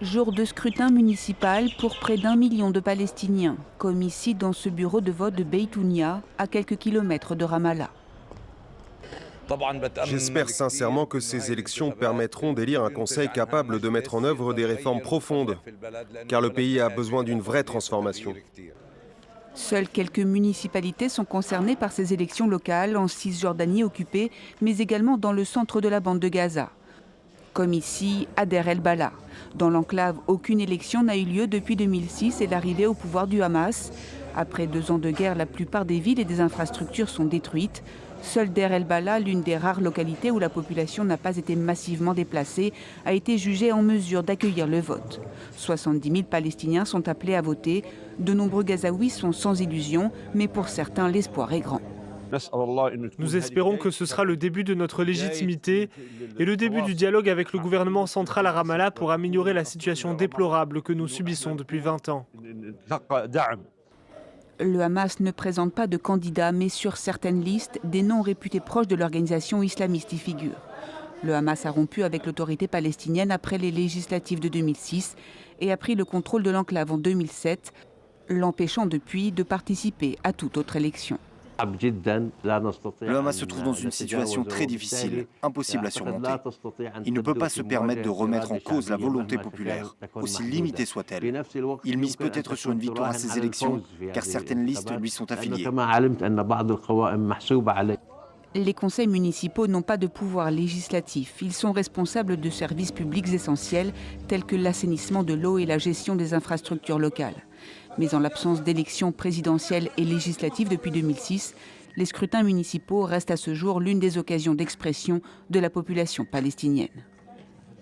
Jour de scrutin municipal pour près d'1 million de Palestiniens, comme ici dans ce bureau de vote de Beytounia, à quelques kilomètres de Ramallah. J'espère sincèrement que ces élections permettront d'élire un conseil capable de mettre en œuvre des réformes profondes, car le pays a besoin d'une vraie transformation. Seules quelques municipalités sont concernées par ces élections locales en Cisjordanie occupée, mais également dans le centre de la bande de Gaza. Comme ici, à Deir el-Balah. Dans l'enclave, aucune élection n'a eu lieu depuis 2006 et l'arrivée au pouvoir du Hamas. Après 2 ans de guerre, la plupart des villes et des infrastructures sont détruites. Seule Deir el-Balah, l'une des rares localités où la population n'a pas été massivement déplacée, a été jugée en mesure d'accueillir le vote. 70 000 Palestiniens sont appelés à voter. De nombreux Gazaouis sont sans illusion, mais pour certains, l'espoir est grand. Nous espérons que ce sera le début de notre légitimité et le début du dialogue avec le gouvernement central à Ramallah pour améliorer la situation déplorable que nous subissons depuis 20 ans. Le Hamas ne présente pas de candidats, mais sur certaines listes, des noms réputés proches de l'organisation islamiste y figurent. Le Hamas a rompu avec l'autorité palestinienne après les législatives de 2006 et a pris le contrôle de l'enclave en 2007, l'empêchant depuis de participer à toute autre élection. Le Hamas se trouve dans une situation très difficile, impossible à surmonter. Il ne peut pas se permettre de remettre en cause la volonté populaire, aussi limitée soit-elle. Il mise peut-être sur une victoire à ces élections, car certaines listes lui sont affiliées. Les conseils municipaux n'ont pas de pouvoir législatif. Ils sont responsables de services publics essentiels tels que l'assainissement de l'eau et la gestion des infrastructures locales. Mais en l'absence d'élections présidentielles et législatives depuis 2006, les scrutins municipaux restent à ce jour l'une des occasions d'expression de la population palestinienne.